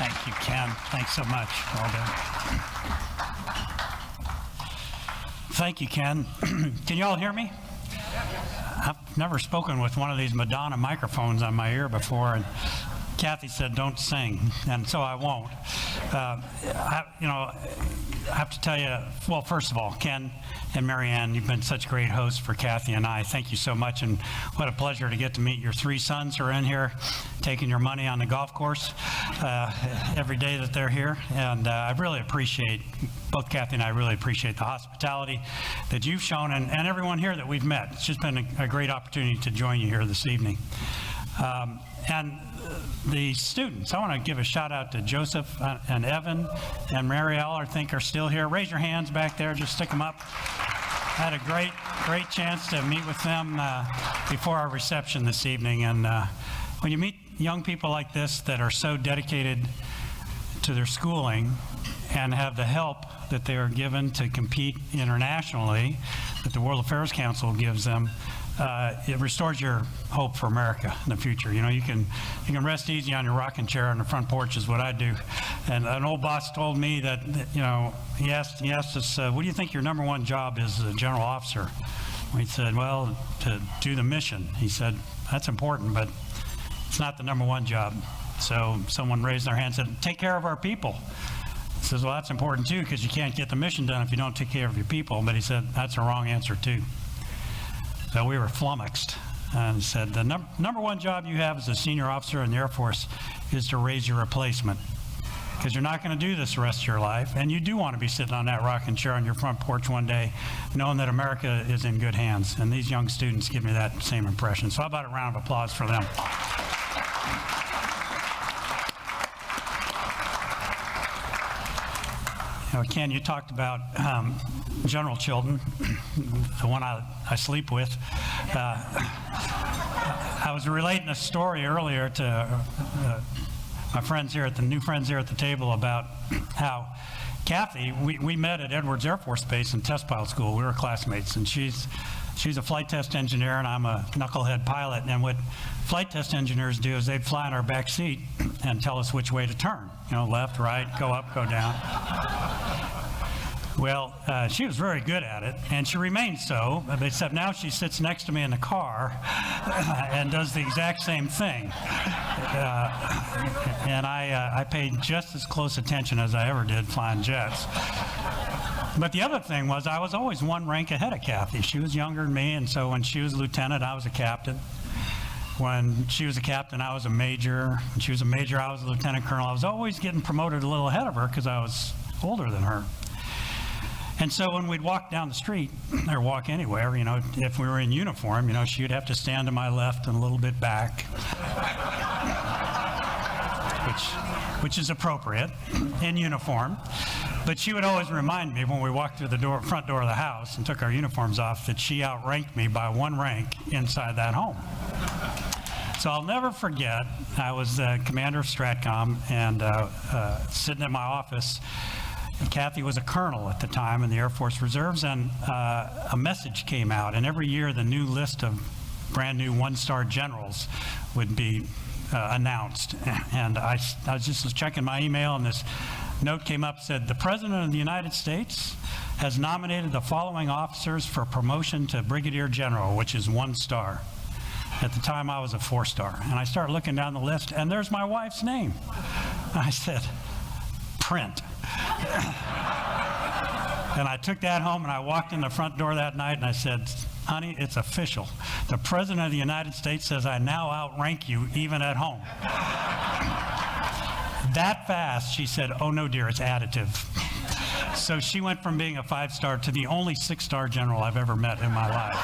Thank you, Ken. Thanks so much. Well done. Thank you, Ken. Can you all hear me? I've never spoken with one of these Madonna microphones on my ear before, and Kathy said, don't sing, and so I won't. I have to tell you, well, first of all, Ken and Marianne, you've been such great hosts for Kathy and I. Thank you so much, and what a pleasure to get to meet your three sons who are in here taking your money on the golf course every day that they're here. And I really appreciate, both Kathy and I really appreciate the hospitality that you've shown and everyone here that we've met. It's just been a great opportunity to join you here this evening. And the students, I want to give a shout out to Joseph and Evan and Marielle, I think are still here. Raise your hands back there, just stick them up. I had a great chance to meet with them before our reception this evening. And when you meet young people like this that are so dedicated to their schooling and have the help that they are given to compete internationally, that the World Affairs Council gives them, it restores your hope for America in the future. You know, you can rest easy on your rocking chair on the front porch is what I do. And an old boss told me that, you know, he asked us, what do you think your number one job is as a general officer? We said, well, to do the mission. He said, that's important, but it's not the number one job. So someone raised their hand and said, take care of our people. He says, well, that's important too, because you can't get the mission done if you don't take care of your people. But he said, that's a wrong answer too. So we were flummoxed and said, the number one job you have as a senior officer in the Air Force is to raise your replacement. Because you're not going to do this the rest of your life. And you do want to be sitting on that rocking chair on your front porch one day, knowing that America is in good hands. And these young students give me that same impression. So how about a round of applause for them? You know, Ken, you talked about General Chilton, the one I sleep with. I was relating a story earlier to my friends here new friends here at the table about how Kathy, we met at Edwards Air Force Base in test pilot school. We were classmates, and she's a flight test engineer, and I'm a knucklehead pilot. And what flight test engineers do is they'd fly in our back seat and tell us which way to turn. You know, left, right, go up, go down. Well, she was very good at it, and she remains so, except now she sits next to me in the car and does the exact same thing. And I paid just as close attention as I ever did flying jets. But the other thing was I was always one rank ahead of Kathy. She was younger than me, and so when she was a lieutenant, I was a captain. When she was a captain, I was a major. When she was a major, I was a lieutenant colonel. I was always getting promoted a little ahead of her because I was older than her. And so when we'd walk down the street, or walk anywhere, you know, if we were in uniform, you know, she'd have to stand to my left and a little bit back, which is appropriate in uniform. But she would always remind me when we walked through the front door of the house and took our uniforms off that she outranked me by one rank inside that home. So I'll never forget, I was commander of STRATCOM and sitting in my office. Kathy was a colonel at the time in the Air Force Reserves, and a message came out, and every year the new list of brand new one-star generals would be announced. And I was just checking my email, and this note came up, said, the President of the United States has nominated the following officers for promotion to Brigadier General, which is 1 star. At the time, I was a 4-star. And I started looking down the list, and there's my wife's name. I said, print. And I took that home, and I walked in the front door that night, and I said, honey, it's official. The President of the United States says I now outrank you even at home. That fast, she said, oh no, dear, it's additive. So she went from being a 5-star to the only 6-star general I've ever met in my life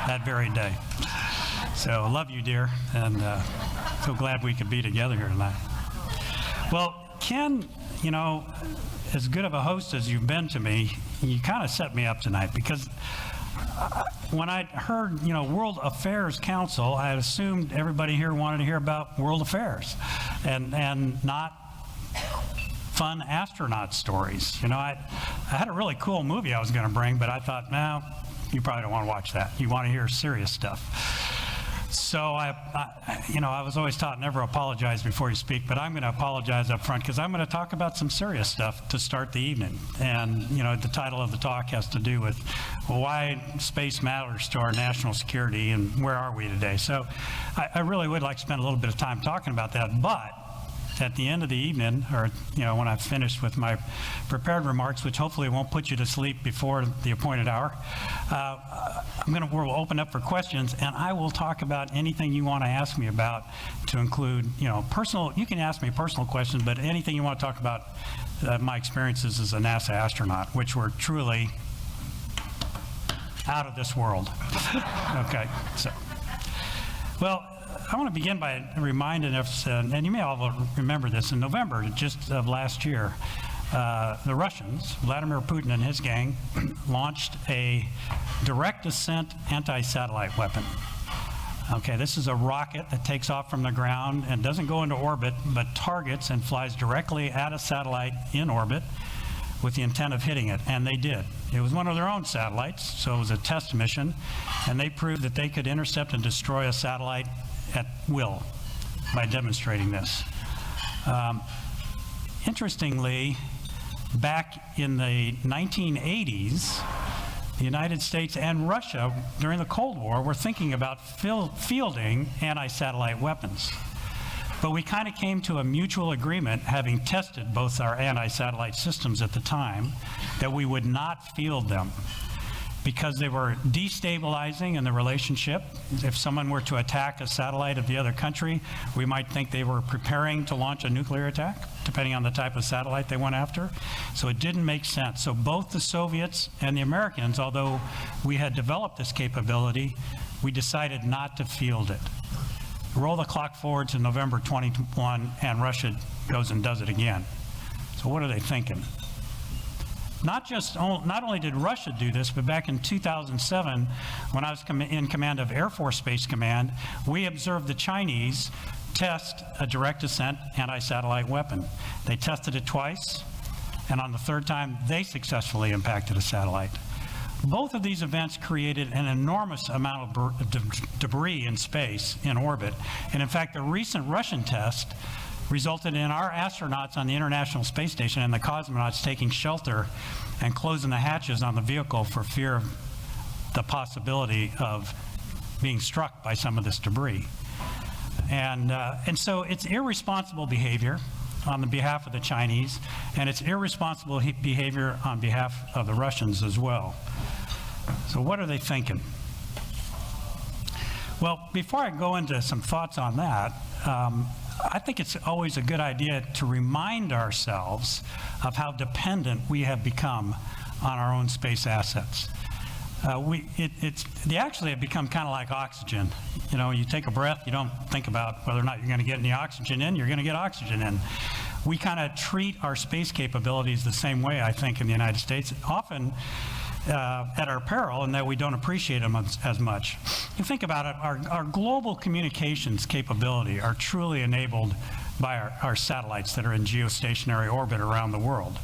that very day. So I love you, dear, and so glad we could be together here tonight. Well, Ken, you know, as good of a host as you've been to me, you kind of set me up tonight because when I heard, you know, World Affairs Council, I assumed everybody here wanted to hear about world affairs and not fun astronaut stories. You know, I had a really cool movie I was going to bring, but I thought, no, you probably don't want to watch that. You want to hear serious stuff. So I was always taught never apologize before you speak, but I'm going to apologize up front because I'm going to talk about some serious stuff to start the evening. And, the title of the talk has to do with why space matters to our national security and where are we today. So I really would like to spend a little bit of time talking about that, but at the end of the evening, or when I've finished with my prepared remarks, which hopefully won't put you to sleep before the appointed hour, we'll open up for questions, and I will talk about anything you want to ask me about, to include personal. You can ask me personal questions, but anything you want to talk about my experiences as a NASA astronaut, which were truly out of this world. Okay, so well. I want to begin by reminding us, and you may all remember this, in November just of last year, the Russians, Vladimir Putin and his gang, launched a direct ascent anti-satellite weapon. Okay, this is a rocket that takes off from the ground and doesn't go into orbit, but targets and flies directly at a satellite in orbit with the intent of hitting it, and they did. It was one of their own satellites, so it was a test mission, and they proved that they could intercept and destroy a satellite at will by demonstrating this. Interestingly, back in the 1980s, the United States and Russia, during the Cold War, were thinking about fielding anti-satellite weapons. But we kind of came to a mutual agreement, having tested both our anti-satellite systems at the time, that we would not field them, because they were destabilizing in the relationship. If someone were to attack a satellite of the other country, we might think they were preparing to launch a nuclear attack, depending on the type of satellite they went after. So it didn't make sense. So both the Soviets and the Americans, although we had developed this capability, we decided not to field it. Roll the clock forward to November 21, and Russia goes and does it again. So what are they thinking? Not only did Russia do this, but back in 2007, when I was in command of Air Force Space Command, we observed the Chinese test a direct ascent anti-satellite weapon. They tested it twice, and on the third time, they successfully impacted a satellite. Both of these events created an enormous amount of debris in space, in orbit, and in fact, the recent Russian test resulted in our astronauts on the International Space Station and the cosmonauts taking shelter and closing the hatches on the vehicle for fear of the possibility of being struck by some of this debris. And so it's irresponsible behavior on the behalf of the Chinese, and it's irresponsible behavior on behalf of the Russians as well. So what are they thinking? Well, before I go into some thoughts on that, I think it's always a good idea to remind ourselves of how dependent we have become on our own space assets. They actually have become kind of like oxygen. You take a breath, you don't think about whether or not you're going to get any oxygen in, you're going to get oxygen in. We kind of treat our space capabilities the same way, I think, in the United States, often at our peril, and that we don't appreciate them as much. You think about it, our global communications capability are truly enabled by our satellites that are in geostationary orbit around the world.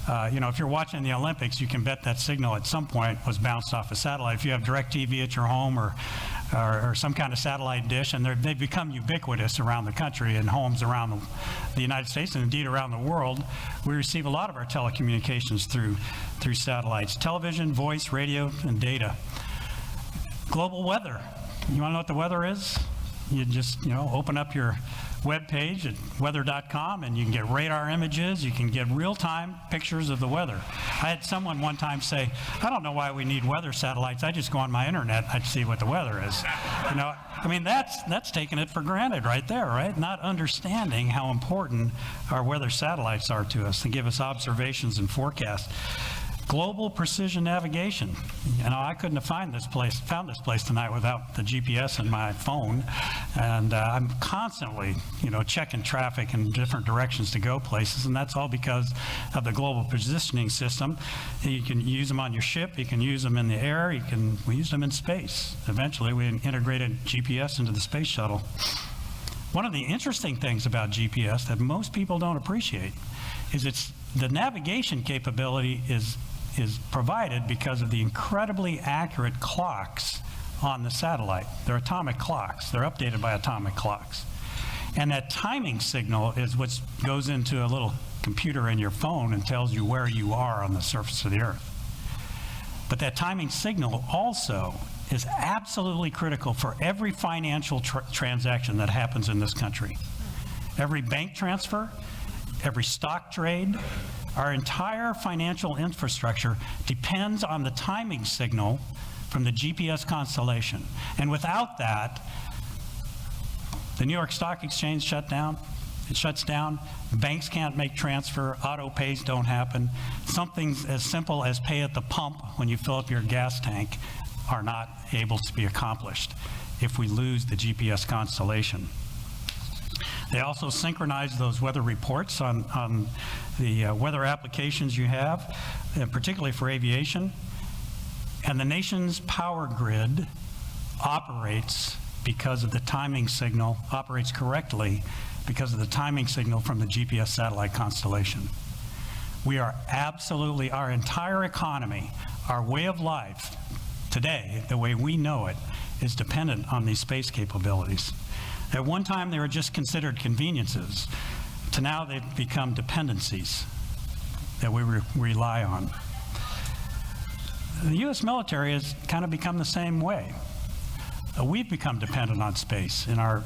If you're watching the Olympics, you can bet that signal at some point was bounced off a satellite. If you have DirecTV at your home or some kind of satellite dish, and they've become ubiquitous around the country and homes around the United States and indeed around the world, we receive a lot of our telecommunications through satellites, television, voice, radio, and data. Global weather. You want to know what the weather is? You just, open up your web page at weather.com and you can get radar images, you can get real-time pictures of the weather. I had someone one time say, I don't know why we need weather satellites, I just go on my internet, I see what the weather is. That's taking it for granted right there, right? Not understanding how important our weather satellites are to us. They give us observations and forecasts. Global precision navigation. I couldn't have found this place tonight without the GPS in my phone, and I'm constantly, checking traffic in different directions to go places, and that's all because of the global positioning system. You can use them on your ship, you can use them in the air, we use them in space. Eventually, we integrated GPS into the space shuttle. One of the interesting things about GPS that most people don't appreciate is the navigation capability is provided because of the incredibly accurate clocks on the satellite. They're atomic clocks. They're updated by atomic clocks. And that timing signal is what goes into a little computer in your phone and tells you where you are on the surface of the Earth. But that timing signal also is absolutely critical for every financial transaction that happens in this country. Every bank transfer, every stock trade, our entire financial infrastructure depends on the timing signal from the GPS constellation. And without that, the New York Stock Exchange shut down. It shuts down. Banks can't make transfer. Auto pays don't happen. Something as simple as pay at the pump when you fill up your gas tank are not able to be accomplished if we lose the GPS constellation. They also synchronize those weather reports on the weather applications you have, and particularly for aviation. And the nation's power grid operates because of the timing signal, operates correctly because of the timing signal from the GPS satellite constellation. We are absolutely, our entire economy, our way of life today, the way we know it, is dependent on these space capabilities. At one time, they were just considered conveniences. To now, they've become dependencies that we rely on. The U.S. military has kind of become the same way. We've become dependent on space in our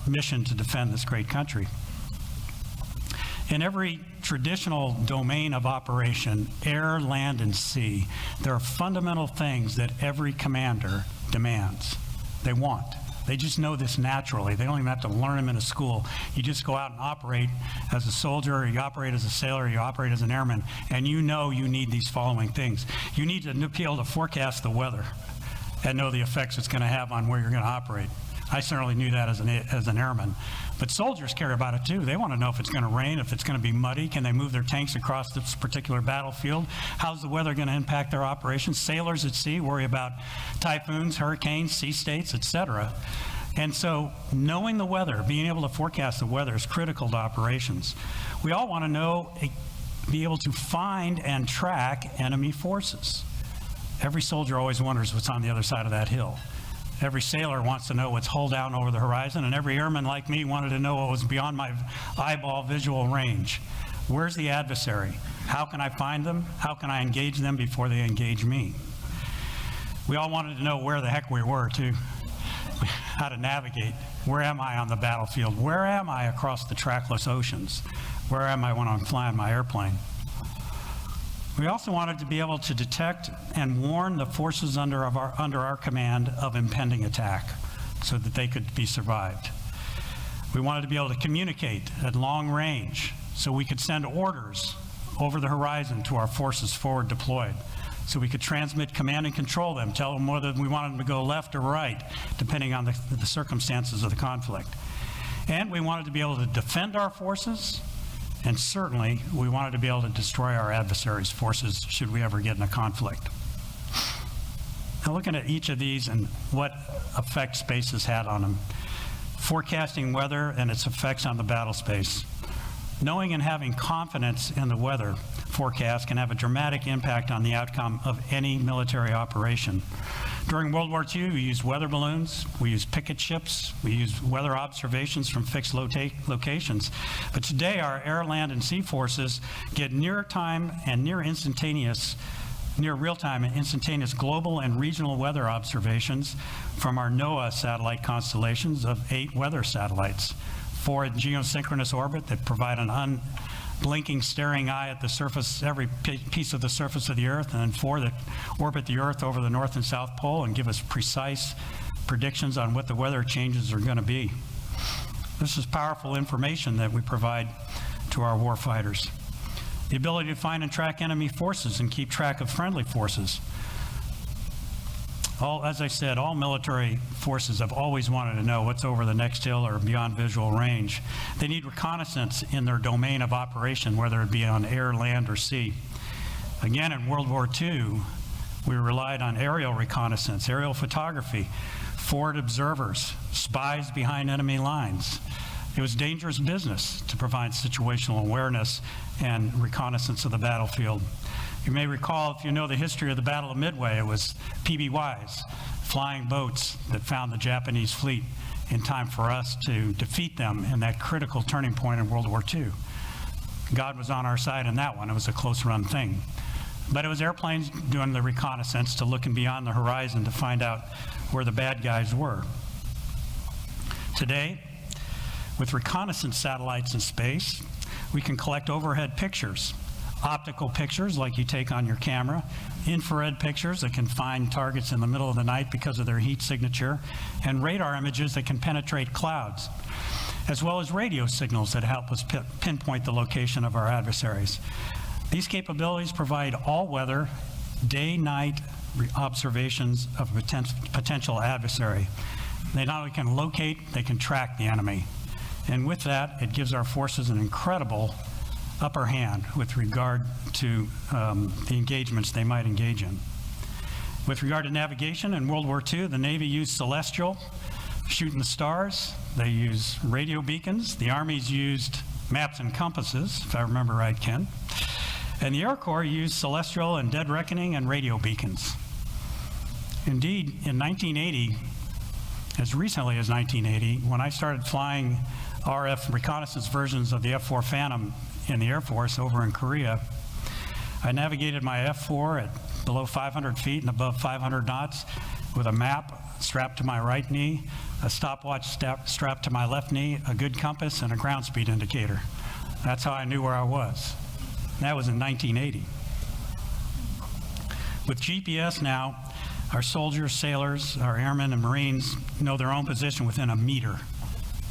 mission to defend this great country. In every traditional domain of operation, air, land, and sea, there are fundamental things that every commander demands. They want. They just know this naturally. They don't even have to learn them in a school. You just go out and operate as a soldier, or you operate as a sailor, or you operate as an airman, and you know you need these following things. You need to be able to forecast the weather and know the effects it's going to have on where you're going to operate. I certainly knew that as an airman. But soldiers care about it too. They want to know if it's going to rain, if it's going to be muddy, can they move their tanks across this particular battlefield? How's the weather going to impact their operations? Sailors at sea worry about typhoons, hurricanes, sea states, etc. And so knowing the weather, being able to forecast the weather is critical to operations. We all want to know, be able to find and track enemy forces. Every soldier always wonders what's on the other side of that hill. Every sailor wants to know what's hull down over the horizon, and every airman like me wanted to know what was beyond my eyeball visual range. Where's the adversary? How can I find them? How can I engage them before they engage me? We all wanted to know where the heck we were, too. How to navigate. Where am I on the battlefield? Where am I across the trackless oceans? Where am I when I'm flying my airplane? We also wanted to be able to detect and warn the forces under our command of impending attack so that they could be survived. We wanted to be able to communicate at long range so we could send orders over the horizon to our forces forward deployed, so we could transmit command and control them, tell them whether we wanted them to go left or right, depending on the circumstances of the conflict. And we wanted to be able to defend our forces. And certainly, we wanted to be able to destroy our adversaries' forces should we ever get in a conflict. Now, looking at each of these and what effect space has had on them. Forecasting weather and its effects on the battle space. Knowing and having confidence in the weather forecast can have a dramatic impact on the outcome of any military operation. During World War II, we used weather balloons, we used picket ships, we used weather observations from fixed locations. But today, our air, land, and sea forces get near real-time and instantaneous global and regional weather observations from our NOAA satellite constellations of 8 weather satellites. 4 in geosynchronous orbit that provide an unblinking staring eye at the surface, every piece of the surface of the Earth, and then 4 that orbit the Earth over the North and South Pole and give us precise predictions on what the weather changes are going to be. This is powerful information that we provide to our warfighters. The ability to find and track enemy forces and keep track of friendly forces. As I said, all military forces have always wanted to know what's over the next hill or beyond visual range. They need reconnaissance in their domain of operation, whether it be on air, land, or sea. Again, in World War II, we relied on aerial reconnaissance, aerial photography, forward observers, spies behind enemy lines. It was dangerous business to provide situational awareness and reconnaissance of the battlefield. You may recall, if you know the history of the Battle of Midway, it was PBYs, flying boats that found the Japanese fleet in time for us to defeat them in that critical turning point in World War II. God was on our side in that one. It was a close run thing. But it was airplanes doing the reconnaissance to looking beyond the horizon to find out where the bad guys were. Today, with reconnaissance satellites in space, we can collect overhead pictures, optical pictures like you take on your camera, infrared pictures that can find targets in the middle of the night because of their heat signature, and radar images that can penetrate clouds, as well as radio signals that help us pinpoint the location of our adversaries. These capabilities provide all-weather, day-night observations of a potential adversary. They not only can locate, they can track the enemy. And with that, it gives our forces an incredible upper hand with regard to the engagements they might engage in. With regard to navigation, in World War II, the Navy used celestial, shooting the stars. They used radio beacons. The Armies used maps and compasses, if I remember right, Ken. And the Air Corps used celestial and dead reckoning and radio beacons. Indeed, in 1980, as recently as 1980, when I started flying RF reconnaissance versions of the F-4 Phantom in the Air Force over in Korea, I navigated my F-4 at below 500 feet and above 500 knots with a map strapped to my right knee, a stopwatch strapped to my left knee, a good compass, and a ground speed indicator. That's how I knew where I was. That was in 1980. With GPS now, our soldiers, sailors, our airmen, and Marines know their own position within a meter.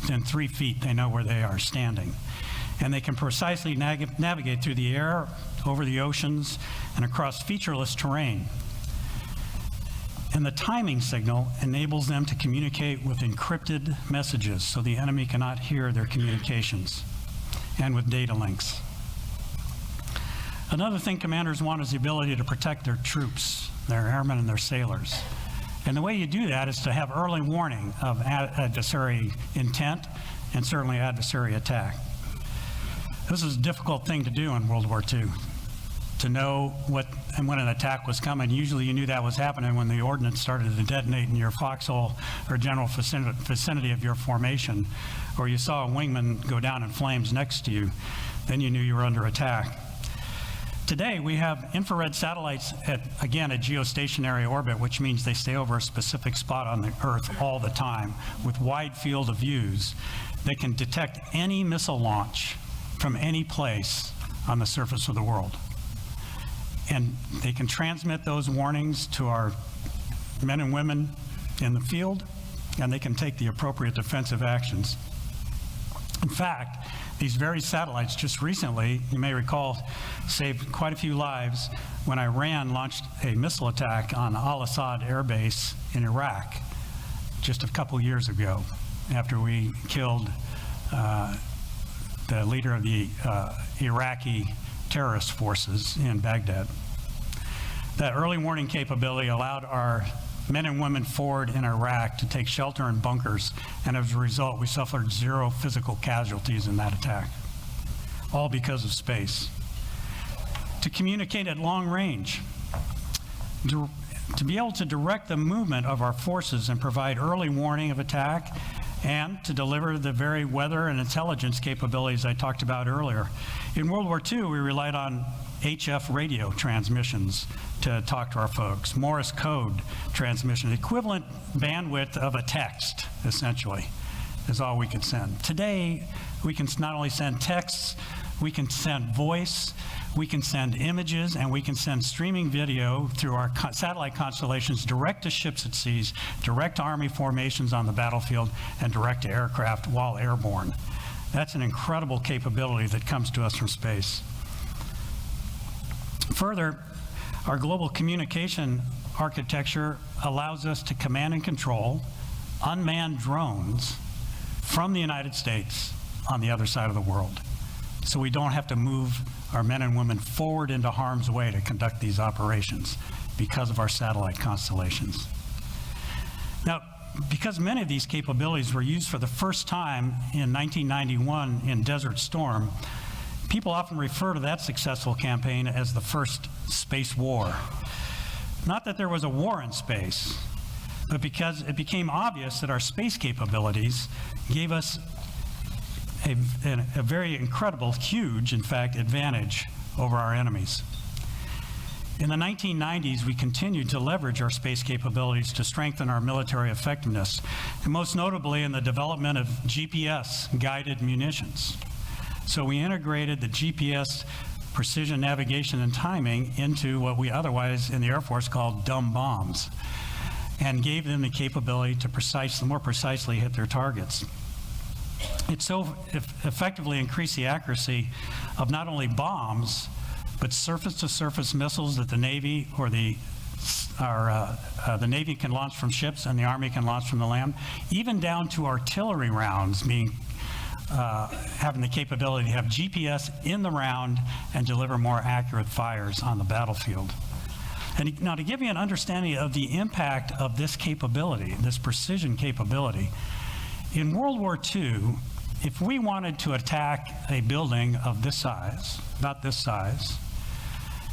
Within 3 feet, they know where they are standing. And they can precisely navigate through the air, over the oceans, and across featureless terrain. And the timing signal enables them to communicate with encrypted messages so the enemy cannot hear their communications, and with data links. Another thing commanders want is the ability to protect their troops, their airmen and their sailors. And the way you do that is to have early warning of adversary intent and certainly adversary attack. This is a difficult thing to do in World War II, to know what and when an attack was coming. Usually you knew that was happening when the ordnance started to detonate in your foxhole or general vicinity of your formation, or you saw a wingman go down in flames next to you, then you knew you were under attack. Today, we have infrared satellites at, again, a geostationary orbit, which means they stay over a specific spot on the Earth all the time with wide field of views. They can detect any missile launch from any place on the surface of the world. And they can transmit those warnings to our men and women in the field, and they can take the appropriate defensive actions. In fact, these very satellites just recently, you may recall, saved quite a few lives when Iran launched a missile attack on Al-Assad Air Base in Iraq just a couple years ago, after we killed the leader of the Iraqi terrorist forces in Baghdad. That early warning capability allowed our men and women forward in Iraq to take shelter in bunkers, and as a result, we suffered 0 physical casualties in that attack, all because of space. To communicate at long range, to be able to direct the movement of our forces and provide early warning of attack, and to deliver the very weather and intelligence capabilities I talked about earlier. In World War II, we relied on HF radio transmissions to talk to our folks, Morse code transmission, equivalent bandwidth of a text, essentially, is all we could send. Today, we can not only send texts, we can send voice, we can send images, and we can send streaming video through our satellite constellations direct to ships at seas, direct to Army formations on the battlefield, and direct to aircraft while airborne. That's an incredible capability that comes to us from space. Further, our global communication architecture allows us to command and control unmanned drones from the United States on the other side of the world. So we don't have to move our men and women forward into harm's way to conduct these operations because of our satellite constellations. Now, because many of these capabilities were used for the first time in 1991 in Desert Storm, People often refer to that successful campaign as the first space war. Not that there was a war in space, but because it became obvious that our space capabilities gave us a very incredible, huge, in fact, advantage over our enemies. In the 1990s, we continued to leverage our space capabilities to strengthen our military effectiveness, and most notably in the development of GPS-guided munitions. So we integrated the GPS precision navigation and timing into what we otherwise in the Air Force called dumb bombs, and gave them the capability to more precisely hit their targets. It so effectively increased the accuracy of not only bombs, but surface-to-surface missiles that the Navy or the Navy can launch from ships and the Army can launch from the land, even down to artillery rounds having the capability to have GPS in the round and deliver more accurate fires on the battlefield. And now to give you an understanding of the impact of this capability, this precision capability, in World War II, if we wanted to attack a building of this size, about this size,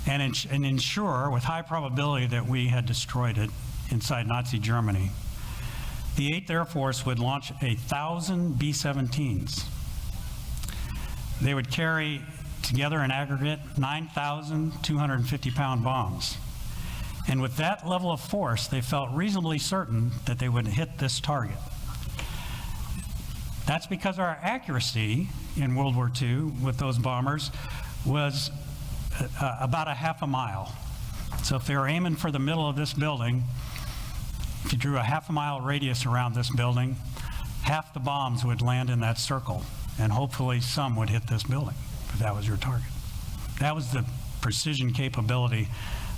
and ensure with high probability that we had destroyed it inside Nazi Germany, the 8th Air Force would launch 1,000 B-17s. They would carry together in aggregate 9,250-pound bombs. And with that level of force, they felt reasonably certain that they would hit this target. That's because our accuracy in World War II with those bombers was about a half a mile. So if they were aiming for the middle of this building, if you drew a half a mile radius around this building, half the bombs would land in that circle, and hopefully some would hit this building, if that was your target. That was the precision capability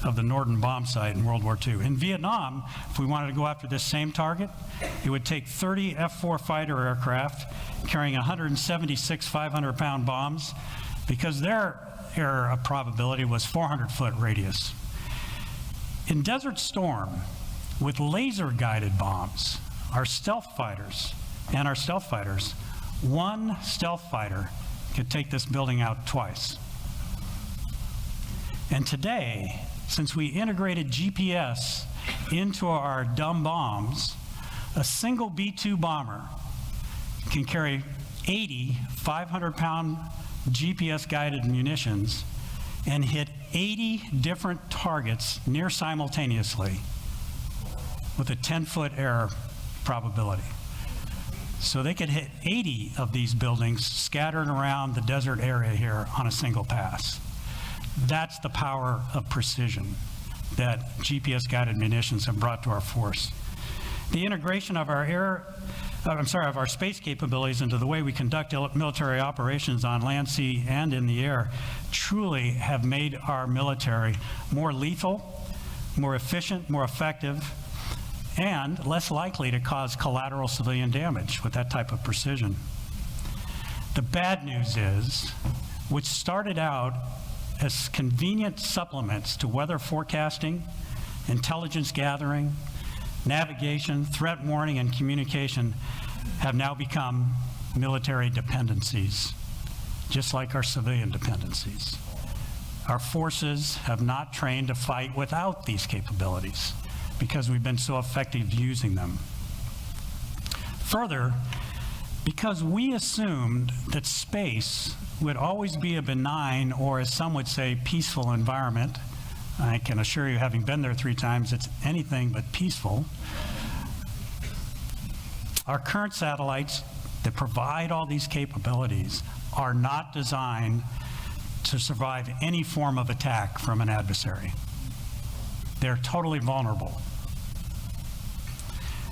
of the Norden bomb site in World War II. In Vietnam, if we wanted to go after this same target, it would take 30 F-4 fighter aircraft carrying 176 500-pound bombs, because their error of probability was 400-foot radius. In Desert Storm, with laser-guided bombs, our stealth fighters, one stealth fighter could take this building out twice. And today, since we integrated GPS into our dumb bombs, a single B-2 bomber can carry 80 500-pound GPS-guided munitions and hit 80 different targets near simultaneously with a 10-foot error probability. So they could hit 80 of these buildings scattered around the desert area here on a single pass. That's the power of precision that GPS-guided munitions have brought to our force. The integration of our space capabilities into the way we conduct military operations on land, sea, and in the air truly have made our military more lethal, more efficient, more effective, and less likely to cause collateral civilian damage with that type of precision. The bad news is, which started out as convenient supplements to weather forecasting, intelligence gathering, navigation, threat warning, and communication, have now become military dependencies, just like our civilian dependencies. Our forces have not trained to fight without these capabilities because we've been so effective using them. Further, because we assumed that space would always be a benign, or as some would say, peaceful environment, I can assure you, having been there 3 times, it's anything but peaceful. Our current satellites that provide all these capabilities are not designed to survive any form of attack from an adversary. They're totally vulnerable.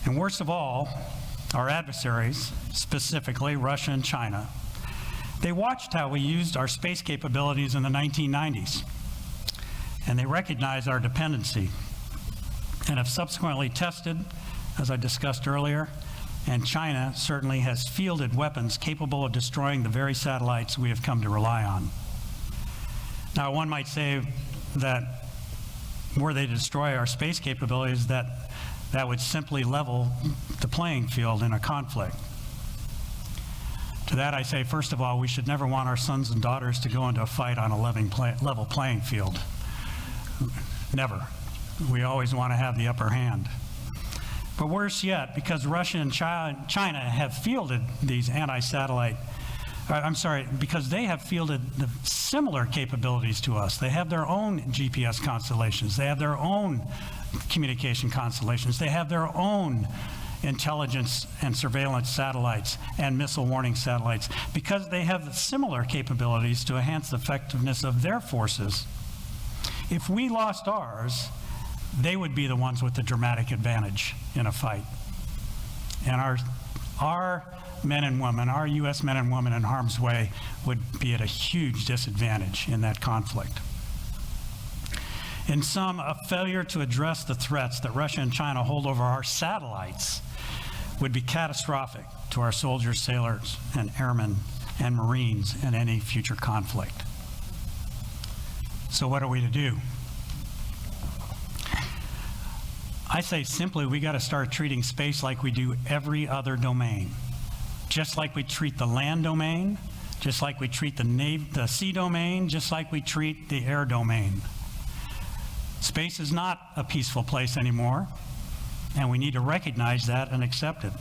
And worst of all, our adversaries, specifically Russia and China, they watched how we used our space capabilities in the 1990s, and they recognized our dependency and have subsequently tested, as I discussed earlier, and China certainly has fielded weapons capable of destroying the very satellites we have come to rely on. Now, one might say that were they to destroy our space capabilities, that would simply level the playing field in a conflict. To that I say, first of all, we should never want our sons and daughters to go into a fight on a level playing field. Never. We always want to have the upper hand. But worse yet, because Russia and China have fielded these because they have fielded the similar capabilities to us. They have their own GPS constellations. They have their own communication constellations. They have their own intelligence and surveillance satellites and missile warning satellites. Because they have similar capabilities to enhance the effectiveness of their forces, if we lost ours, they would be the ones with the dramatic advantage in a fight. And our men and women, our U.S. men and women in harm's way would be at a huge disadvantage in that conflict. In sum, a failure to address the threats that Russia and China hold over our satellites would be catastrophic to our soldiers, sailors, and airmen and Marines in any future conflict. So what are we to do? I say simply, we got to start treating space like we do every other domain. Just like we treat the land domain, just like we treat the sea domain, just like we treat the air domain. Space is not a peaceful place anymore, and we need to recognize that and accept it.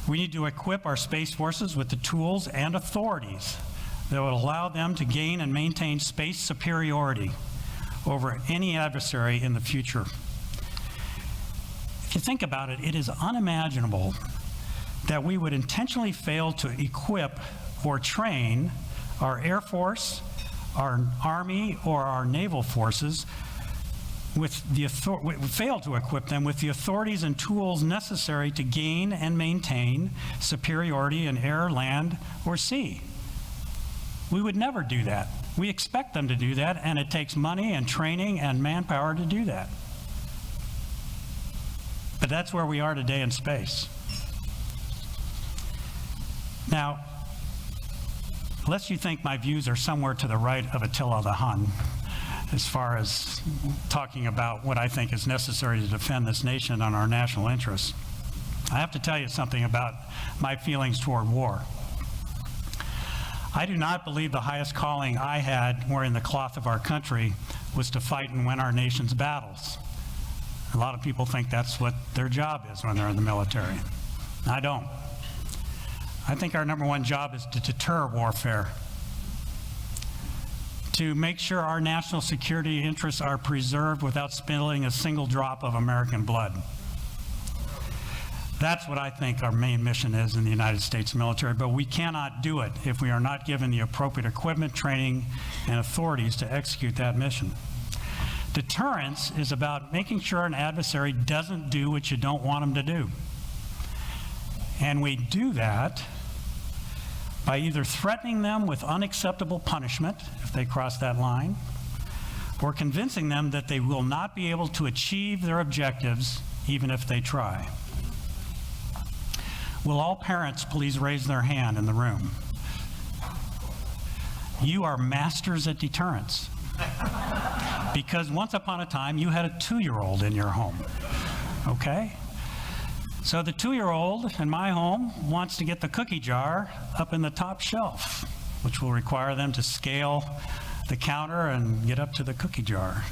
We need to equip our space forces with the tools and authorities that will allow them to gain and maintain space superiority over any adversary in the future. If you think about it, it is unimaginable that we would intentionally fail to equip or train our Air Force, our Army, or our naval forces with fail to equip them with the authorities and tools necessary to gain and maintain superiority in air, land, or sea. We would never do that. We expect them to do that, and it takes money and training and manpower to do that. But that's where we are today in space. Now, lest you think my views are somewhere to the right of Attila the Hun, as far as talking about what I think is necessary to defend this nation and our national interests, I have to tell you something about my feelings toward war. I do not believe the highest calling I had wearing the cloth of our country was to fight and win our nation's battles. A lot of people think that's what their job is when they're in the military. I don't. I think our number one job is to deter warfare, to make sure our national security interests are preserved without spilling a single drop of American blood. That's what I think our main mission is in the United States military, but we cannot do it if we are not given the appropriate equipment, training, and authorities to execute that mission. Deterrence is about making sure an adversary doesn't do what you don't want him to do. And we do that by either threatening them with unacceptable punishment if they cross that line, or convincing them that they will not be able to achieve their objectives even if they try. Will all parents please raise their hand in the room? You are masters at deterrence. Because once upon a time, you had a 2-year-old in your home, okay? So the 2-year-old in my home wants to get the cookie jar up in the top shelf, which will require them to scale the counter and get up to the cookie jar.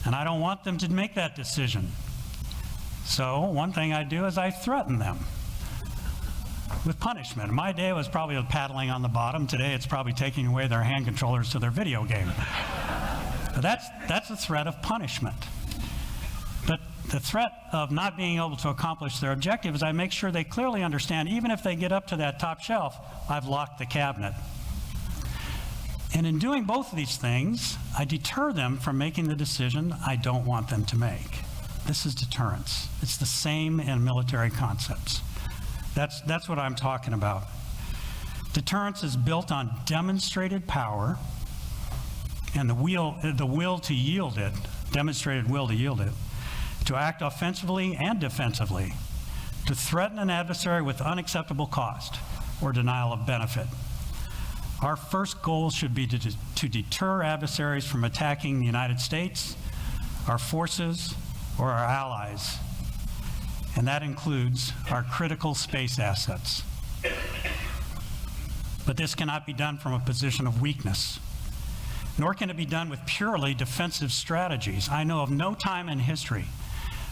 And I don't want them to make that decision. So one thing I do is I threaten them with punishment. In my day, it was probably paddling on the bottom. Today, it's probably taking away their hand controllers to their video game. But that's a threat of punishment. But the threat of not being able to accomplish their objective is I make sure they clearly understand, even if they get up to that top shelf, I've locked the cabinet. And in doing both of these things, I deter them from making the decision I don't want them to make. This is deterrence. It's the same in military concepts. That's what I'm talking about. Deterrence is built on demonstrated power and the will to yield it, demonstrated will to yield it, to act offensively and defensively, to threaten an adversary with unacceptable cost or denial of benefit. Our first goal should be to deter adversaries from attacking the United States, our forces, or our allies, and that includes our critical space assets. But this cannot be done from a position of weakness, nor can it be done with purely defensive strategies. I know of no time in history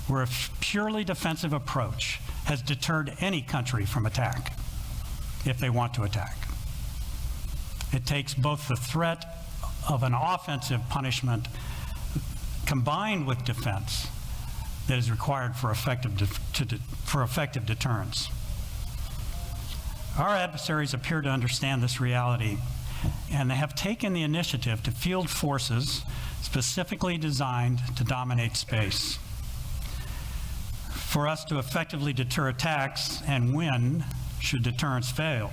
where a purely defensive approach has deterred any country from attack if they want to attack. It takes both the threat of an offensive punishment combined with defense that is required for effective deterrence. Our adversaries appear to understand this reality, and they have taken the initiative to field forces specifically designed to dominate space. For us to effectively deter attacks and win should deterrence fail,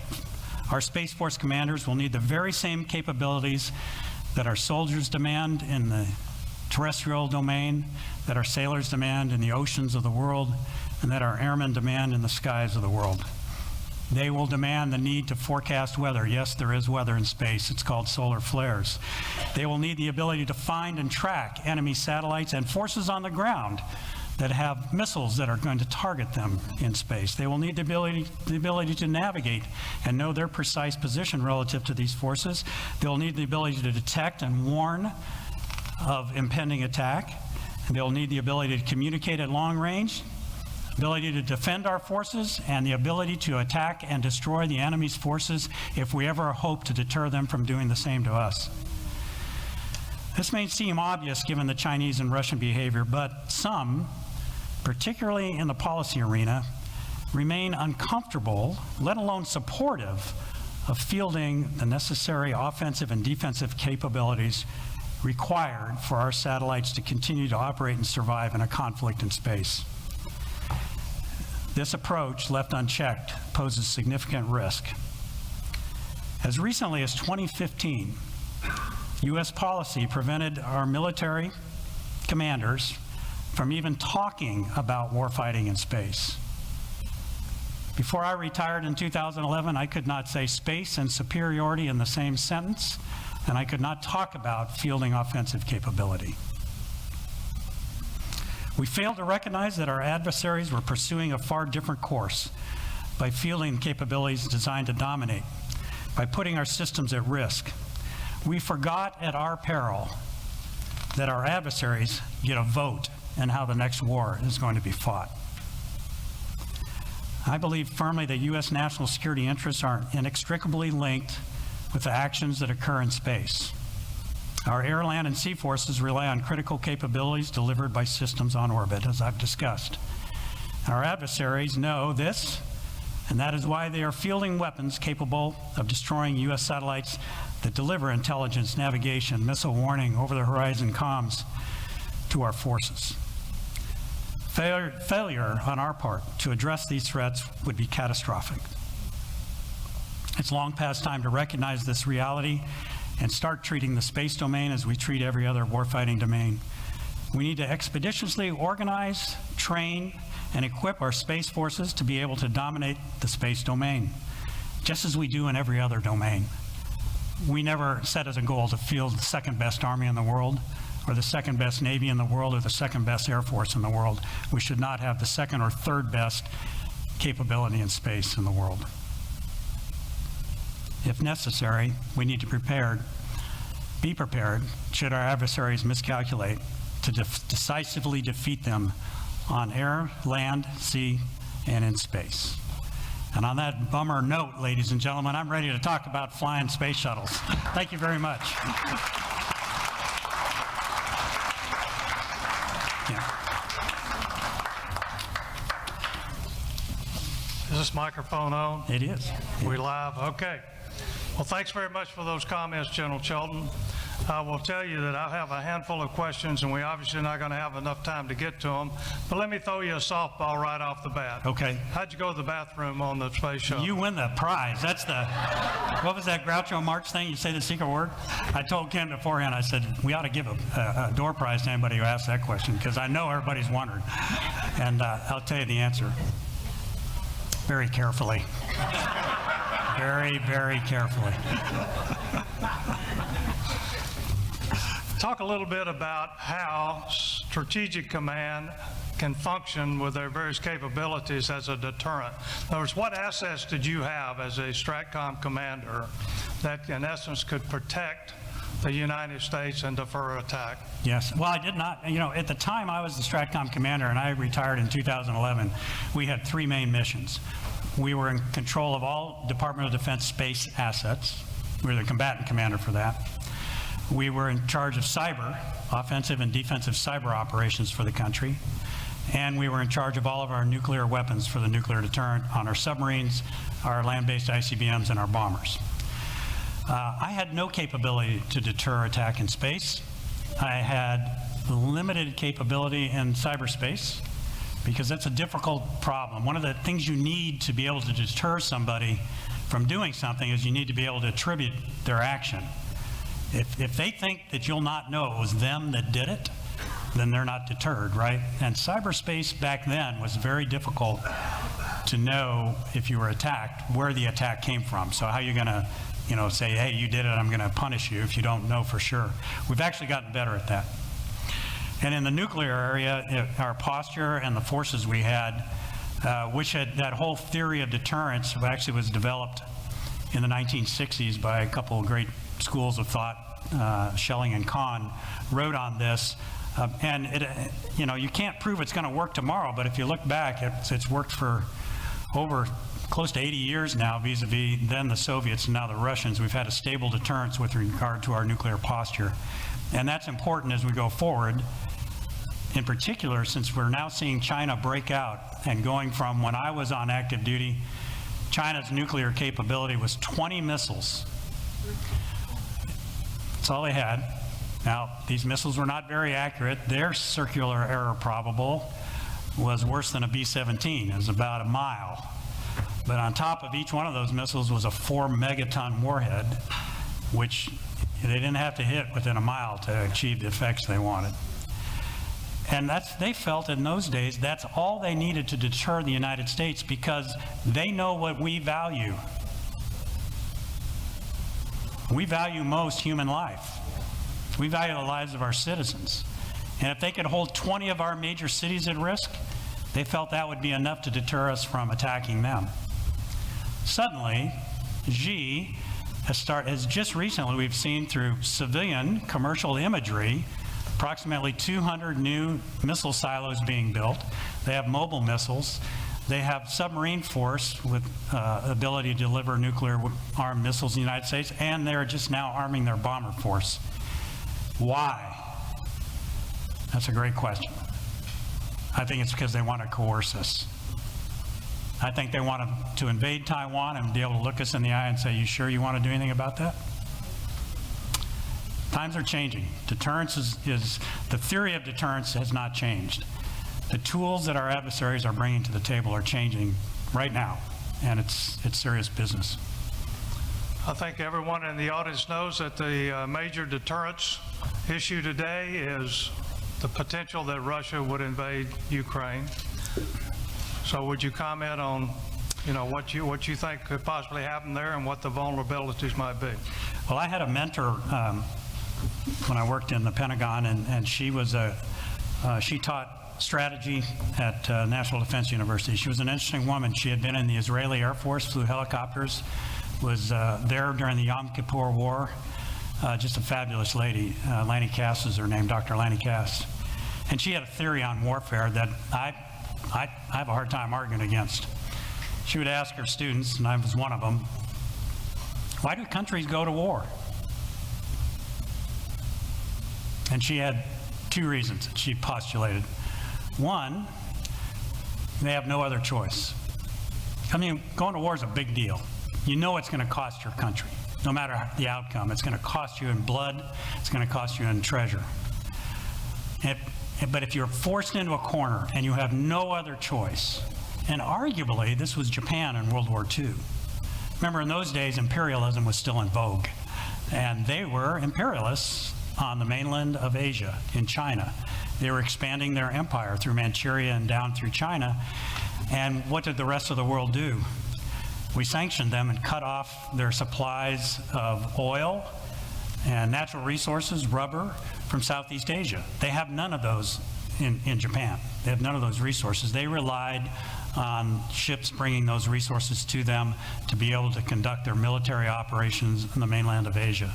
our Space Force commanders will need the very same capabilities that our soldiers demand in the terrestrial domain, that our sailors demand in the oceans of the world, and that our airmen demand in the skies of the world. They will demand the need to forecast weather. Yes, there is weather in space. It's called solar flares. They will need the ability to find and track enemy satellites and forces on the ground that have missiles that are going to target them in space. They will need the ability to navigate and know their precise position relative to these forces. They'll need the ability to detect and warn of impending attack. And they'll need the ability to communicate at long range, ability to defend our forces, and the ability to attack and destroy the enemy's forces if we ever hope to deter them from doing the same to us. This may seem obvious given the Chinese and Russian behavior, but some, particularly in the policy arena, remain uncomfortable, let alone supportive, of fielding the necessary offensive and defensive capabilities required for our satellites to continue to operate and survive in a conflict in space. This approach, left unchecked, poses significant risk. As recently as 2015, U.S. policy prevented our military commanders from even talking about warfighting in space. Before I retired in 2011, I could not say space and superiority in the same sentence, and I could not talk about fielding offensive capability. We failed to recognize that our adversaries were pursuing a far different course by fielding capabilities designed to dominate, by putting our systems at risk. We forgot at our peril that our adversaries get a vote in how the next war is going to be fought. I believe firmly that U.S. national security interests are inextricably linked with the actions that occur in space. Our air, land, and sea forces rely on critical capabilities delivered by systems on orbit, as I've discussed. Our adversaries know this, and that is why they are fielding weapons capable of destroying U.S. satellites that deliver intelligence, navigation, missile warning, over-the-horizon comms to our forces. Failure on our part to address these threats would be catastrophic. It's long past time to recognize this reality and start treating the space domain as we treat every other warfighting domain. We need to expeditiously organize, train, and equip our space forces to be able to dominate the space domain, just as we do in every other domain. We never set as a goal to field the second best army in the world, or the second best Navy in the world, or the second best Air Force in the world. We should not have the second or third best capability in space in the world. If necessary, we need to be prepared should our adversaries miscalculate to decisively defeat them on air, land, sea, and in space. And on that bummer note, ladies and gentlemen, I'm ready to talk about flying space shuttles. Thank you very much. Is this microphone on? It is. We live? Okay. Well, thanks very much for those comments, General Chelton. I will tell you that I have a handful of questions, and we obviously are not going to have enough time to get to them. But let me throw you a softball right off the bat. Okay. How'd you go to the bathroom on the space shuttle? You win the prize. That's the, what was that Groucho Marx thing? You say the secret word? I told Ken beforehand, I said, we ought to give a door prize to anybody who asks that question, because I know everybody's wondering. And I'll tell you the answer. Very carefully. Very, very carefully. Talk a little bit about how Strategic Command can function with their various capabilities as a deterrent. In other words, what assets did you have as a STRATCOM commander that in essence could protect the United States and defer attack? Yes. Well, I did not, at the time I was the STRATCOM commander and I retired in 2011, we had three main missions. We were in control of all Department of Defense space assets. We were the combatant commander for that. We were in charge of cyber, offensive and defensive cyber operations for the country. And we were in charge of all of our nuclear weapons for the nuclear deterrent on our submarines, our land-based ICBMs, and our bombers. I had no capability to deter attack in space. I had limited capability in cyberspace because that's a difficult problem. One of the things you need to be able to deter somebody from doing something is you need to be able to attribute their action. If they think that you'll not know it was them that did it, then they're not deterred, right? And cyberspace back then was very difficult to know if you were attacked, where the attack came from. So how are you going to say, hey, you did it, I'm going to punish you if you don't know for sure. We've actually gotten better at that. And in the nuclear area, our posture and the forces we had, which had that whole theory of deterrence actually was developed in the 1960s by a couple of great schools of thought, Schelling and Kahn, wrote on this. And you can't prove it's going to work tomorrow, but if you look back, it's worked for over close to 80 years now, vis-a-vis then the Soviets and now the Russians. We've had a stable deterrence with regard to our nuclear posture. And that's important as we go forward, in particular, since we're now seeing China break out and going from when I was on active duty, China's nuclear capability was 20 missiles. That's all they had. Now, these missiles were not very accurate. Their circular error probable was worse than a B-17. It was about a mile. But on top of each one of those missiles was a 4-megaton warhead, which they didn't have to hit within a mile to achieve the effects they wanted. And they felt in those days that's all they needed to deter the United States because they know what we value. We value most human life. We value the lives of our citizens. And if they could hold 20 of our major cities at risk, they felt that would be enough to deter us from attacking them. Suddenly, Xi has just recently, we've seen through civilian commercial imagery, approximately 200 new missile silos being built. They have mobile missiles. They have submarine force with ability to deliver nuclear armed missiles in the United States, and they're just now arming their bomber force. Why? That's a great question. I think it's because they want to coerce us. I think they want to invade Taiwan and be able to look us in the eye and say, you sure you want to do anything about that? Times are changing. Deterrence is the theory of deterrence has not changed. The tools that our adversaries are bringing to the table are changing right now, and it's serious business. I think everyone in the audience knows that the major deterrence issue today is the potential that Russia would invade Ukraine. So would you comment on, what you think could possibly happen there and what the vulnerabilities might be? Well, I had a mentor when I worked in the Pentagon, and she taught strategy at National Defense University. She was an interesting woman. She had been in the Israeli Air Force, flew helicopters, was there during the Yom Kippur War. Just a fabulous lady. Lanny Cass is her name, Dr. Lanny Cass. And she had a theory on warfare that I have a hard time arguing against. She would ask her students, and I was one of them, why do countries go to war? And she had two reasons that she postulated. One, they have no other choice. I mean, going to war is a big deal. You know it's going to cost your country. No matter the outcome, it's going to cost you in blood, it's going to cost you in treasure. But if you're forced into a corner and you have no other choice, and arguably this was Japan in World War II. Remember, in those days, imperialism was still in vogue, and they were imperialists on the mainland of Asia, in China. They were expanding their empire through Manchuria and down through China, and what did the rest of the world do? We sanctioned them and cut off their supplies of oil and natural resources, rubber, from Southeast Asia. They have none of those in Japan. They have none of those resources. They relied on ships bringing those resources to them to be able to conduct their military operations in the mainland of Asia.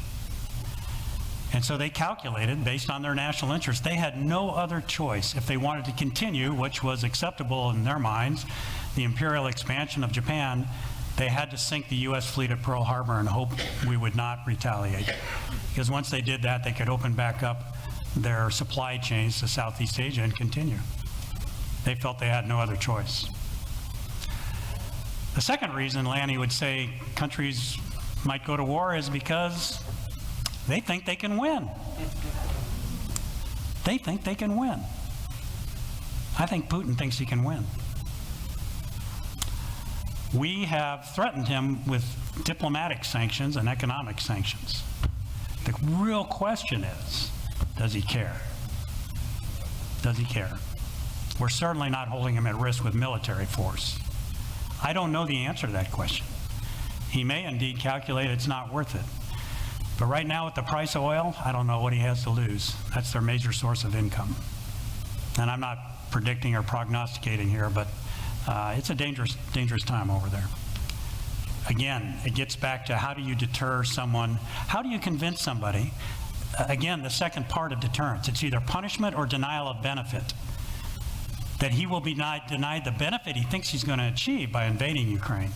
And so they calculated, based on their national interest, they had no other choice if they wanted to continue, which was acceptable in their minds, the imperial expansion of Japan. They had to sink the U.S. fleet at Pearl Harbor and hope we would not retaliate. Because once they did that, they could open back up their supply chains to Southeast Asia and continue. They felt they had no other choice. The second reason Lanny would say countries might go to war is because they think they can win. They think they can win. I think Putin thinks he can win. We have threatened him with diplomatic sanctions and economic sanctions. The real question is, does he care? Does he care? We're certainly not holding him at risk with military force. I don't know the answer to that question. He may indeed calculate it's not worth it. But right now, with the price of oil, I don't know what he has to lose. That's their major source of income. And I'm not predicting or prognosticating here, but it's a dangerous time over there. Again, it gets back to how do you deter someone? How do you convince somebody? Again, the second part of deterrence. It's either punishment or denial of benefit. That he will be denied the benefit he thinks he's going to achieve by invading Ukraine.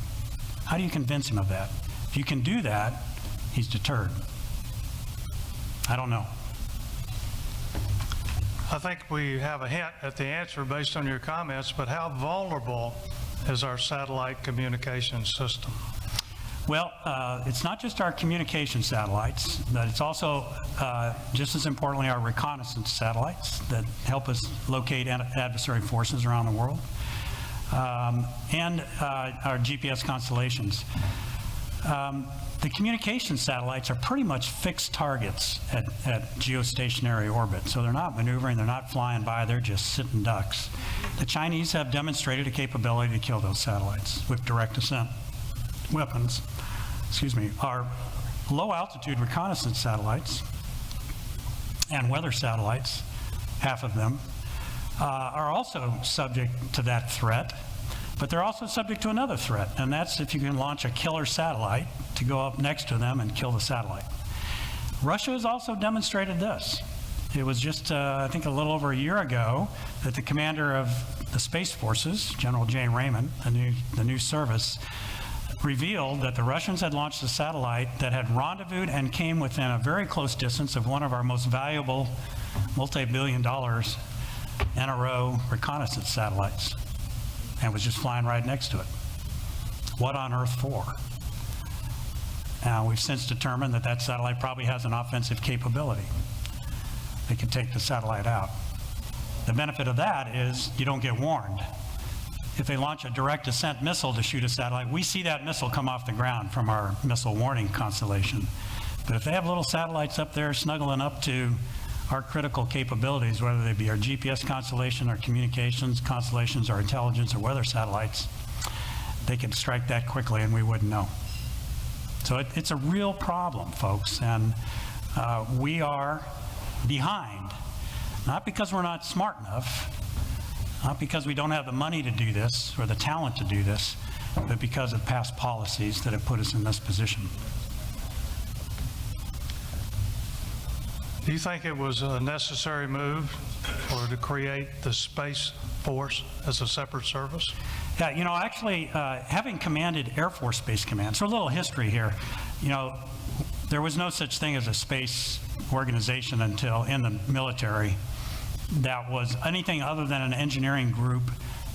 How do you convince him of that? If you can do that, he's deterred. I don't know. I think we have a hint at the answer based on your comments, but how vulnerable is our satellite communication system? Well, it's not just our communication satellites, but it's also, just as importantly, our reconnaissance satellites that help us locate adversary forces around the world, and our GPS constellations. The communication satellites are pretty much fixed targets at geostationary orbit. So they're not maneuvering, they're not flying by, they're just sitting ducks. The Chinese have demonstrated a capability to kill those satellites with direct ascent weapons. Our low altitude reconnaissance satellites and weather satellites, half of them, are also subject to that threat. But they're also subject to another threat, and that's if you can launch a killer satellite to go up next to them and kill the satellite. Russia has also demonstrated this. It was just, I think, a little over a year ago that the commander of the Space Forces, General Jay Raymond, the new service, revealed that the Russians had launched a satellite that had rendezvoused and came within a very close distance of one of our most valuable multi-billion dollars NRO reconnaissance satellites, and was just flying right next to it. What on earth for? Now, we've since determined that that satellite probably has an offensive capability. They can take the satellite out. The benefit of that is you don't get warned. If they launch a direct ascent missile to shoot a satellite, we see that missile come off the ground from our missile warning constellation. But if they have little satellites up there snuggling up to our critical capabilities, whether they be our GPS constellation, our communications constellations, our intelligence or weather satellites, they can strike that quickly and we wouldn't know. So it's a real problem, folks, and we are behind, not because we're not smart enough, not because we don't have the money to do this or the talent to do this, but because of past policies that have put us in this position. Do you think it was a necessary move to create the Space Force as a separate service? Yeah, you know, actually, having commanded Air Force Space Command, so a little history here, you know, there was no such thing as a space organization until in the military that was anything other than an engineering group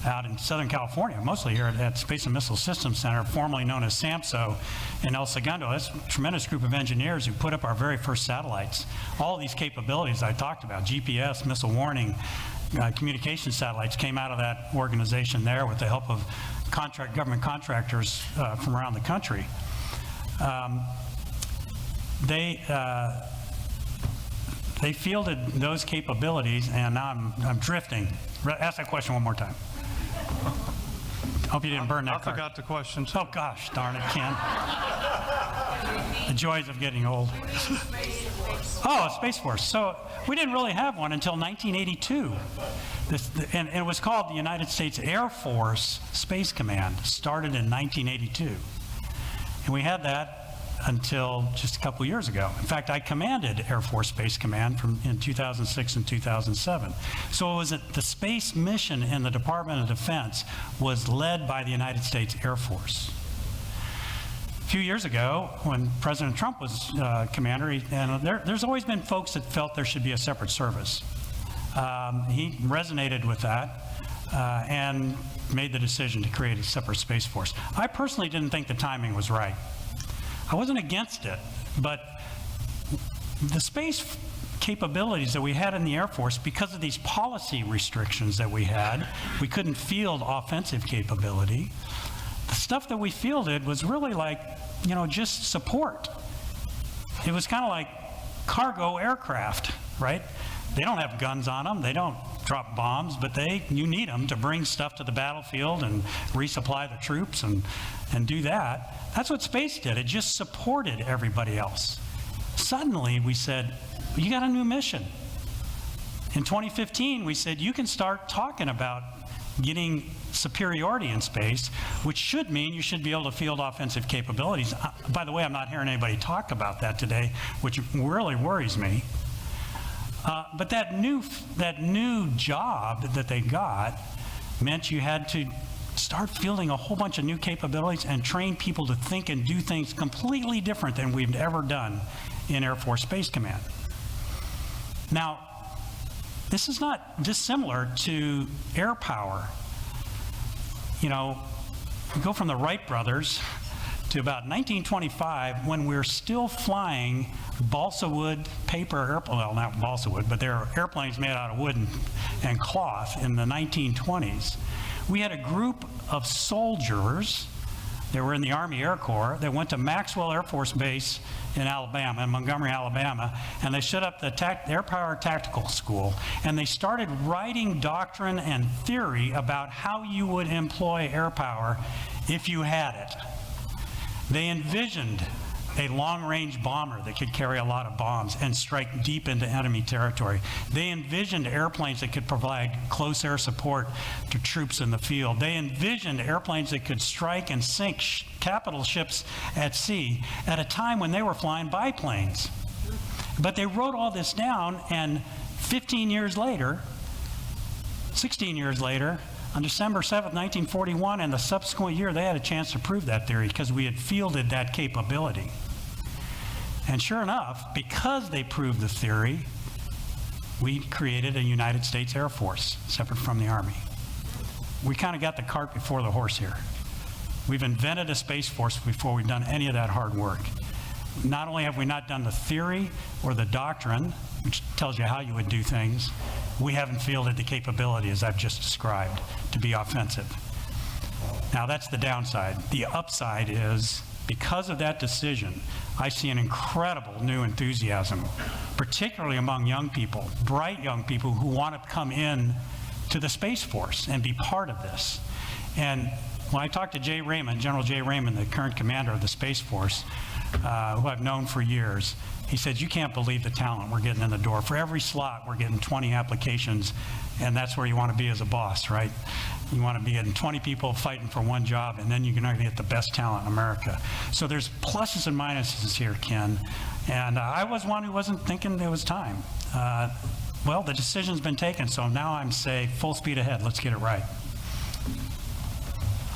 out in Southern California, mostly here at Space and Missile Systems Center, formerly known as SAMSO in El Segundo. That's a tremendous group of engineers who put up our very first satellites. All of these capabilities I talked about, GPS, missile warning, communication satellites, came out of that organization there with the help of government contractors from around the country. They fielded those capabilities, and now I'm drifting. Ask that question one more time. Hope you didn't burn that I card. forgot the question. Oh gosh, darn it, Ken. The joys of getting old. Oh, Space Force. So we didn't really have one until 1982. And it was called the United States Air Force Space Command, started in 1982. And we had that until just a couple years ago. In fact, I commanded Air Force Space Command in 2006 and 2007. So it was the space mission in the Department of Defense was led by the United States Air Force. A few years ago, when President Trump was commander, there's always been folks that felt there should be a separate service. He resonated with that and made the decision to create a separate Space Force. I personally didn't think the timing was right. I wasn't against it, but the space capabilities that we had in the Air Force, because of these policy restrictions that we had, we couldn't field offensive capability. The stuff that we fielded was really like, just support. It was kind of like cargo aircraft, right? They don't have guns on them. They don't drop bombs, but you need them to bring stuff to the battlefield and resupply the troops and do that. That's what space did. It just supported everybody else. Suddenly, we said, you got a new mission. In 2015, we said, you can start talking about getting superiority in space, which should mean you should be able to field offensive capabilities. By the way, I'm not hearing anybody talk about that today, which really worries me. But that new job that they got meant you had to start fielding a whole bunch of new capabilities and train people to think and do things completely different than we've ever done in Air Force Space Command. Now, this is not dissimilar to air power. We go from the Wright brothers to about 1925 when we're still flying balsa wood paper airplanes, well, not balsa wood, but they're airplanes made out of wood and cloth in the 1920s. We had a group of soldiers that were in the Army Air Corps that went to Maxwell Air Force Base in Alabama, in Montgomery, Alabama, and they set up the Air Power Tactical School, and they started writing doctrine and theory about how you would employ air power if you had it. They envisioned a long-range bomber that could carry a lot of bombs and strike deep into enemy territory. They envisioned airplanes that could provide close air support to troops in the field. They envisioned airplanes that could strike and sink capital ships at sea at a time when they were flying biplanes. But they wrote all this down, and 16 years later, on December 7th, 1941, and the subsequent year, they had a chance to prove that theory because we had fielded that capability. And sure enough, because they proved the theory, we created a United States Air Force, separate from the Army. We kind of got the cart before the horse here. We've invented a Space Force before we've done any of that hard work. Not only have we not done the theory or the doctrine, which tells you how you would do things, we haven't fielded the capability, as I've just described, to be offensive. Now, that's the downside. The upside is, because of that decision, I see an incredible new enthusiasm, particularly among young people, bright young people who want to come in to the Space Force and be part of this. And when I talked to Jay Raymond, General Jay Raymond, the current commander of the Space Force, who I've known for years, he said, you can't believe the talent we're getting in the door. For every slot, we're getting 20 applications, and that's where you want to be as a boss, right? You want to be getting 20 people fighting for one job, and then you're going to get the best talent in America. So there's pluses and minuses here, Ken. And I was one who wasn't thinking it was time. Well, the decision's been taken, so now I'm saying full speed ahead. Let's get it right.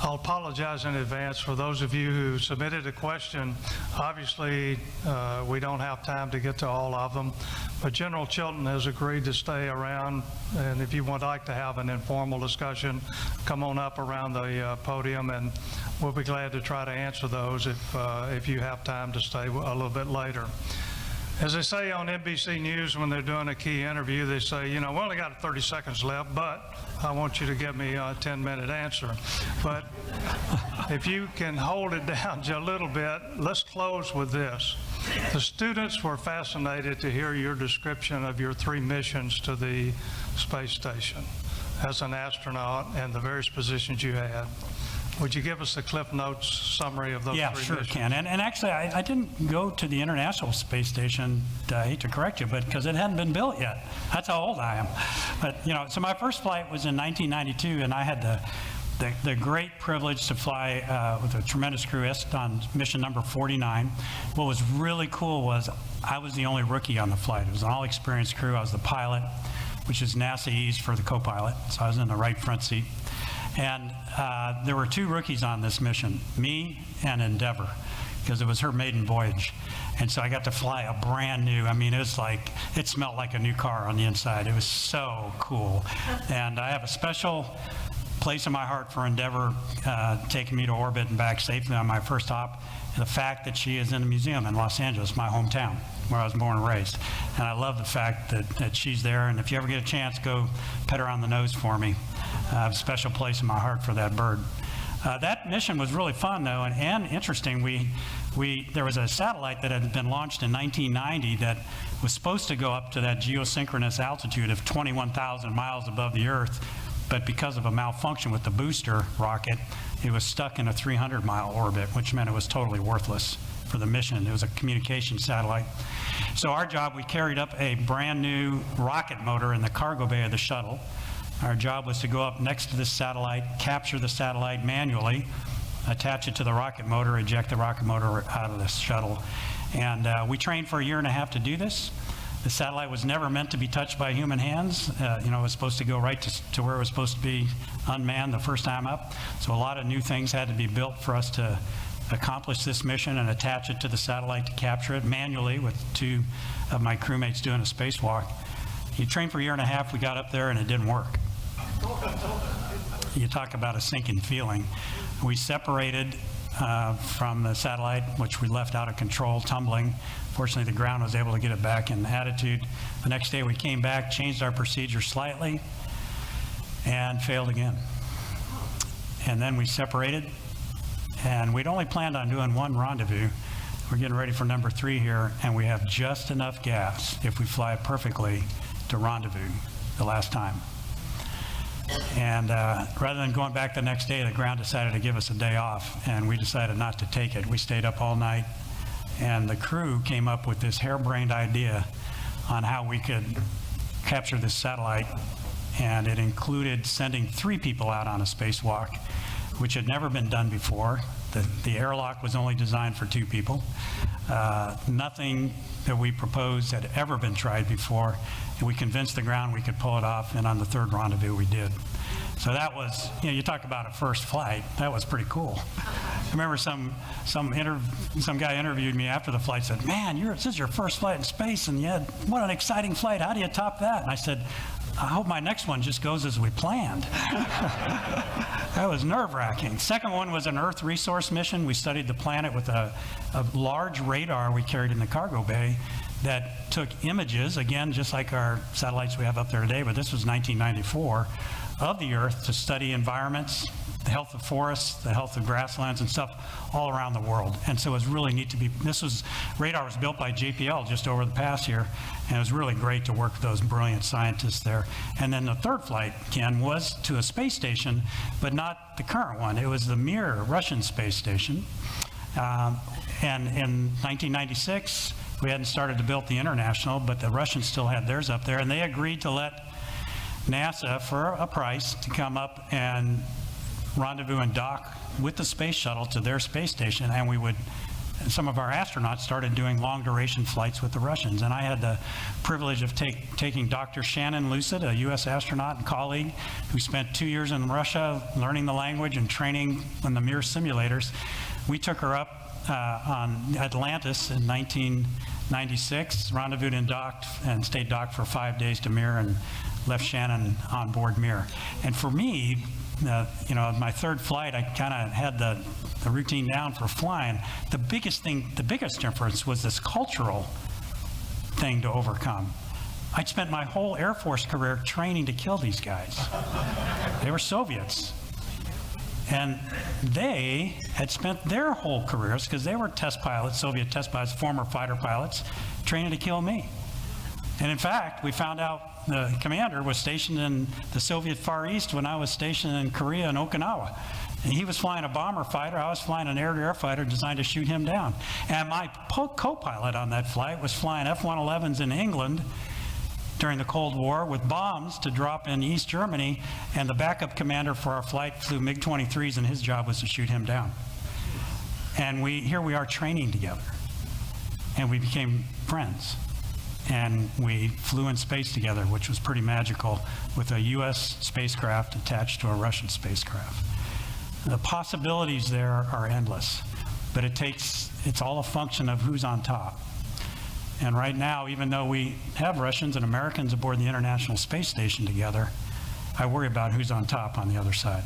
I'll apologize in advance for those of you who submitted a question. Obviously, we don't have time to get to all of them, but General Chilton has agreed to stay around, and if you would like to have an informal discussion, come on up around the podium, and we'll be glad to try to answer those if you have time to stay a little bit later. As they say on NBC News when they're doing a key interview, they say, we only got 30 seconds left, but I want you to give me a 10-minute answer. But if you can hold it down just a little bit, let's close with this. The students were fascinated to hear your description of your 3 missions to the space station as an astronaut and the various positions you had. Would you give us the Cliff Notes summary of those Yeah, three sure missions? can. And actually, I didn't go to the International Space Station, I hate to correct you, but because it hadn't been built yet. That's how old I am. But, so my first flight was in 1992, and I had the great privilege to fly with a tremendous crew on mission number 49. What was really cool was I was the only rookie on the flight. It was an all-experienced crew. I was the pilot, which is NASA-ese for the co-pilot, so I was in the right front seat. And there were two rookies on this mission, me and Endeavour, because it was her maiden voyage. And so I got to fly a brand new, it smelled like a new car on the inside. It was so cool. And I have a special place in my heart for Endeavour taking me to orbit and back safely on my first hop. And the fact that she is in a museum in Los Angeles, my hometown, where I was born and raised. And I love the fact that she's there. And if you ever get a chance, go pet her on the nose for me. I have a special place in my heart for that bird. That mission was really fun, though, and interesting. There was a satellite that had been launched in 1990 that was supposed to go up to that geosynchronous altitude of 21,000 miles above the Earth, but because of a malfunction with the booster rocket, it was stuck in a 300-mile orbit, which meant it was totally worthless for the mission. It was a communication satellite. So our job, we carried up a brand new rocket motor in the cargo bay of the shuttle. Our job was to go up next to this satellite, capture the satellite manually, attach it to the rocket motor, eject the rocket motor out of the shuttle. And we trained for 1.5 years to do this. The satellite was never meant to be touched by human hands. It was supposed to go right to where it was supposed to be unmanned the first time up. So a lot of new things had to be built for us to accomplish this mission and attach it to the satellite to capture it manually with two of my crewmates doing a spacewalk. You trained for 1.5 years, we got up there and it didn't work. You talk about a sinking feeling. We separated from the satellite, which we left out of control, tumbling. Fortunately, the ground was able to get it back in attitude. The next day we came back, changed our procedure slightly, and failed again. And then we separated, and we'd only planned on doing one rendezvous. We're getting ready for number 3 here, and we have just enough gas, if we fly it perfectly, to rendezvous the last time. And rather than going back the next day, the ground decided to give us a day off, and we decided not to take it. We stayed up all night, and the crew came up with this harebrained idea on how we could capture this satellite, and it included sending 3 people out on a spacewalk, which had never been done before. The airlock was only designed for 2 people. Nothing that we proposed had ever been tried before, and we convinced the ground we could pull it off, and on the 3rd rendezvous we did. So that was, you talk about a first flight, that was pretty cool. I remember some guy interviewed me after the flight, said, "Man, this is your first flight in space, and what an exciting flight, how do you top that?" And I said, "I hope my next one just goes as we planned." That was nerve-wracking. Second one was an Earth resource mission. We studied the planet with a large radar we carried in the cargo bay that took images, again, just like our satellites we have up there today, but this was 1994, of the Earth to study environments, the health of forests, the health of grasslands and stuff all around the world. And so it was really neat to be, radar was built by JPL just over the pass here, and it was really great to work with those brilliant scientists there. And then the 3rd flight, Ken, was to a space station, but not the current one. It was the Mir Russian space station. And in 1996, we hadn't started to build the International, but the Russians still had theirs up there, and they agreed to let NASA, for a price, to come up and rendezvous and dock with the space shuttle to their space station, and some of our astronauts started doing long-duration flights with the Russians. And I had the privilege of taking Dr. Shannon Lucid, a U.S. astronaut and colleague who spent 2 years in Russia learning the language and training on the Mir simulators. We took her up on Atlantis in 1996, rendezvoused and docked, and stayed docked for 5 days to Mir, and left Shannon on board Mir. And for me, my 3rd flight, I kind of had the routine down for flying. The biggest difference was this cultural thing to overcome. I'd spent my whole Air Force career training to kill these guys. They were Soviets. And they had spent their whole careers, because they were test pilots, Soviet test pilots, former fighter pilots, training to kill me. And in fact, we found out the commander was stationed in the Soviet Far East when I was stationed in Korea and Okinawa. And he was flying a bomber fighter. I was flying an air-to-air fighter designed to shoot him down. And my co-pilot on that flight was flying F-111s in England during the Cold War with bombs to drop in East Germany, and the backup commander for our flight flew MiG-23s, and his job was to shoot him down. And here we are training together, and we became friends. And we flew in space together, which was pretty magical, with a U.S. spacecraft attached to a Russian spacecraft. The possibilities there are endless, but it's all a function of who's on top. And right now, even though we have Russians and Americans aboard the International Space Station together, I worry about who's on top on the other side.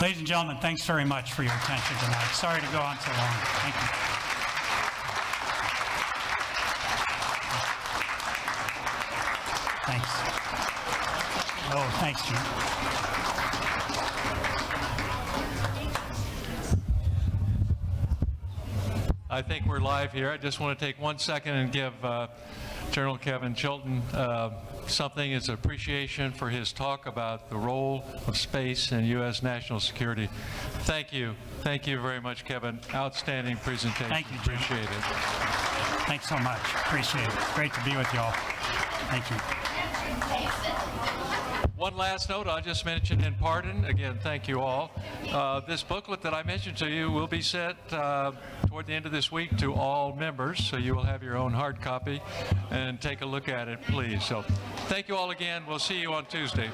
Ladies and gentlemen, thanks very much for your attention tonight. Sorry to go on so long. Thank you. Thanks. Oh, thanks, Jim. I think we're live here. I just want to take 1 second and give General Kevin Chilton something. It's appreciation for his talk about the role of space in U.S. national security. Thank you. Thank you very much, Kevin. Outstanding presentation. Thank you, Jim. Appreciate it. Thanks so much. Appreciate it. It's great to be with y'all. Thank you. One last note I'll just mention in pardon. Again, thank you all. This booklet that I mentioned to you will be sent toward the end of this week to all members, so you will have your own hard copy, and take a look at it, please. So thank you all again. We'll see you on Tuesday.